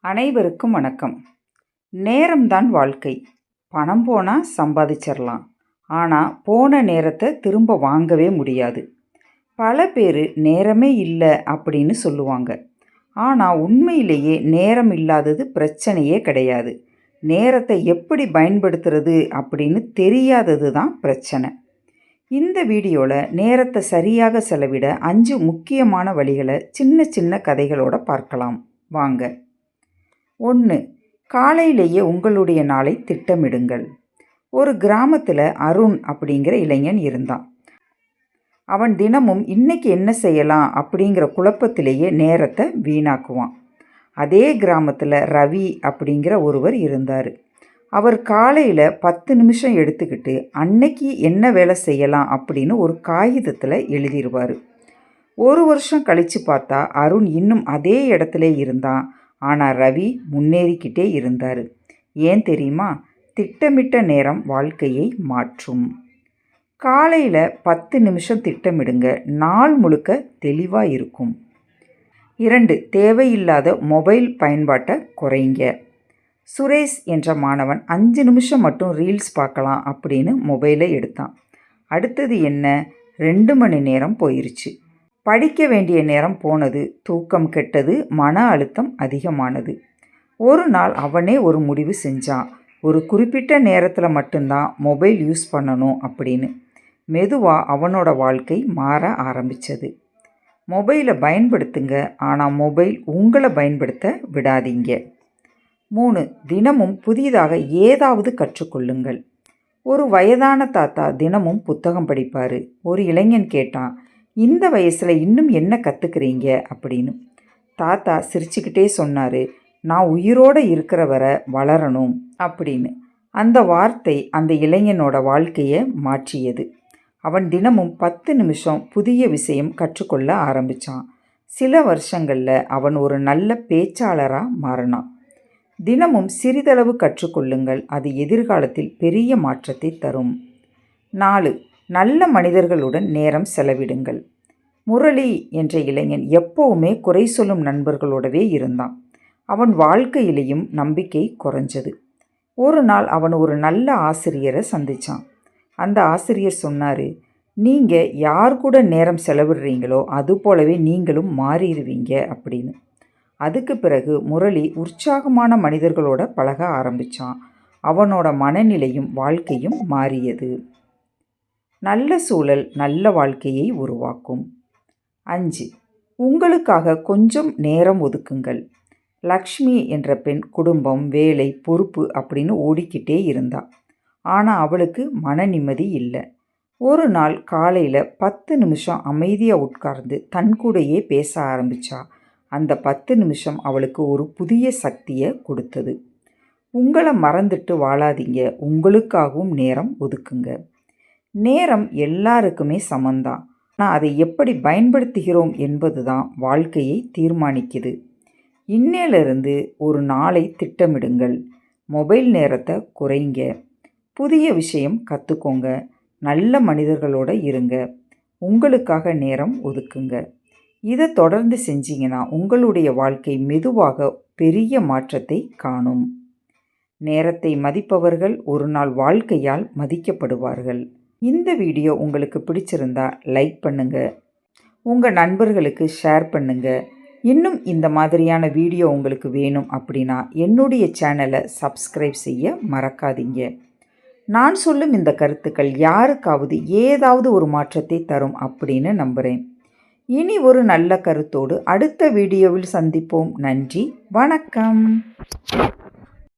அனைவருக்கும் வணக்கம். நேரம்தான் வாழ்க்கை. பணம் போனால் சம்பாதிச்சிடலாம், ஆனால் போன நேரத்தை திரும்ப வாங்கவே முடியாது. பல பேர் நேரமே இல்லை அப்படின்னு சொல்லுவாங்க. ஆனால் உண்மையிலேயே நேரம் இல்லாதது பிரச்சனையே கிடையாது. நேரத்தை எப்படி பயன்படுத்துறது அப்படின்னு தெரியாதது தான் பிரச்சனை. இந்த வீடியோவில் நேரத்தை சரியாக செலவிட 5 முக்கியமான வழிகளை சின்ன சின்ன கதைகளோடு பார்க்கலாம் வாங்க. 1. காலையிலேயே உங்களுடைய நாளை திட்டமிடுங்கள். ஒரு கிராமத்தில் அருண் அப்படிங்கிற இளைஞன் இருந்தான். அவன் தினமும் இன்னைக்கு என்ன செய்யலாம் அப்படிங்கிற குழப்பத்திலேயே நேரத்தை வீணாக்குவான். அதே கிராமத்தில் ரவி அப்படிங்கிற ஒருவர் இருந்தார். அவர் காலையில் 10 நிமிஷம் எடுத்துக்கிட்டு அன்னைக்கு என்ன வேலை செய்யலாம் அப்படின்னு ஒரு காகிதத்தில் எழுதிடுவார். ஒரு வருஷம் கழித்து பார்த்தா அருண் இன்னும் அதே இடத்துல இருந்தான். ஆனால் ரவி முன்னேறிக்கிட்டே இருந்தார். ஏன் தெரியுமா? திட்டமிட்ட நேரம் வாழ்க்கையை மாற்றும். காலையில் 10 நிமிஷம் திட்டமிடுங்க, நாள் முழுக்க தெளிவாக இருக்கும். 2. தேவையில்லாத மொபைல் பயன்பாட்டை குறைங்க. சுரேஷ் என்ற மாணவன் 5 நிமிஷம் மட்டும் ரீல்ஸ் பார்க்கலாம் அப்படின்னு மொபைலை எடுத்தான். அடுத்தது என்ன? 2 மணி நேரம் போயிருச்சு. படிக்க வேண்டிய நேரம் போனது, தூக்கம் கெட்டது, மன அழுத்தம் அதிகமானது. ஒரு நாள் அவனே ஒரு முடிவு செஞ்சான். ஒரு குறிப்பிட்ட நேரத்தில் மட்டும்தான் மொபைல் யூஸ் பண்ணணும் அப்படின்னு. மெதுவாக அவனோட வாழ்க்கை மாற ஆரம்பித்தது. மொபைலை பயன்படுத்துங்க, ஆனால் மொபைல் உங்களை பயன்படுத்த விடாதீங்க. 3. தினமும் புதிதாக ஏதாவது கற்றுக்கொள்ளுங்கள். ஒரு வயதான தாத்தா தினமும் புத்தகம் படிப்பார். ஒரு இளைஞன் கேட்டான், இந்த வயசில் இன்னும் என்ன கற்றுக்கிறீங்க அப்படின்னு. தாத்தா சிரிச்சுக்கிட்டே சொன்னார், நான் உயிரோடு இருக்கிற வரை வளரணும் அப்படின்னு. அந்த வார்த்தை அந்த இளைஞனோட வாழ்க்கையை மாற்றியது. அவன் தினமும் 10 நிமிஷம் புதிய விஷயம் கற்றுக்கொள்ள ஆரம்பித்தான். சில வருஷங்களில் அவன் ஒரு நல்ல பேச்சாளராக மாறினான். தினமும் சிறிதளவு கற்றுக்கொள்ளுங்கள், அது எதிர்காலத்தில் பெரிய மாற்றத்தை தரும். 4. நல்ல மனிதர்களுடன் நேரம் செலவிடுங்கள். முரளி என்ற இளைஞன் எப்போவுமே குறை சொல்லும் நண்பர்களோடவே இருந்தான். அவன் வாழ்க்கையிலையும் நம்பிக்கை குறைஞ்சது. ஒரு நாள் அவன் ஒரு நல்ல ஆசிரியரை சந்தித்தான். அந்த ஆசிரியர் சொன்னார், நீங்கள் யார் கூட நேரம் செலவிடுறீங்களோ அது போலவே நீங்களும் மாறிடுவீங்க அப்படின்னு. அதுக்கு பிறகு முரளி உற்சாகமான மனிதர்களோட பழக ஆரம்பித்தான். அவனோட மனநிலையும் வாழ்க்கையும் மாறியது. நல்ல சூழல் நல்ல வாழ்க்கையை உருவாக்கும். 5. உங்களுக்காக கொஞ்சம் நேரம் ஒதுக்குங்கள். லக்ஷ்மி என்ற பெண் குடும்பம், வேலை, பொறுப்பு அப்படின்னு ஓடிக்கிட்டே இருந்தாள். ஆனால் அவளுக்கு மன நிம்மதி இல்லை. ஒரு நாள் காலையில் 10 நிமிஷம் அமைதியாக உட்கார்ந்து தன் கூடையே பேச ஆரம்பித்தா. அந்த 10 நிமிஷம் அவளுக்கு ஒரு புதிய சக்தியை கொடுத்தது. உங்களை மறந்துட்டு வாழாதீங்க, உங்களுக்காகவும் நேரம் ஒதுக்குங்க. நேரம் எல்லாருக்குமே சமந்தான், ஆனால் அதை எப்படி பயன்படுத்துகிறோம் என்பது தான் வாழ்க்கையை தீர்மானிக்குது. இன்னையிலிருந்து ஒரு நாளை திட்டமிடுங்கள். மொபைல் நேரத்தை குறைங்க. புதிய விஷயம் கற்றுக்கோங்க. நல்ல மனிதர்களோடு இருங்க. உங்களுக்காக நேரம் ஒதுக்குங்க. இதை தொடர்ந்து செஞ்சீங்கன்னா உங்களுடைய வாழ்க்கை மெதுவாக பெரிய மாற்றத்தை காணும். நேரத்தை மதிப்பவர்கள் ஒரு நாள் வாழ்க்கையால் மதிக்கப்படுவார்கள். இந்த வீடியோ உங்களுக்கு பிடிச்சிருந்தா லைக் பண்ணுங்கள், உங்கள் நண்பர்களுக்கு ஷேர் பண்ணுங்கள். இன்னும் இந்த மாதிரியான வீடியோ உங்களுக்கு வேணும் அப்படின்னா என்னுடைய சேனலை சப்ஸ்கிரைப் செய்ய மறக்காதீங்க. நான் சொல்லும் இந்த கருத்துக்கள் யாருக்காவது ஏதாவது ஒரு மாற்றத்தை தரும் அப்படின்னு நம்புகிறேன். இனி ஒரு நல்ல கருத்தோடு அடுத்த வீடியோவில் சந்திப்போம். நன்றி, வணக்கம்.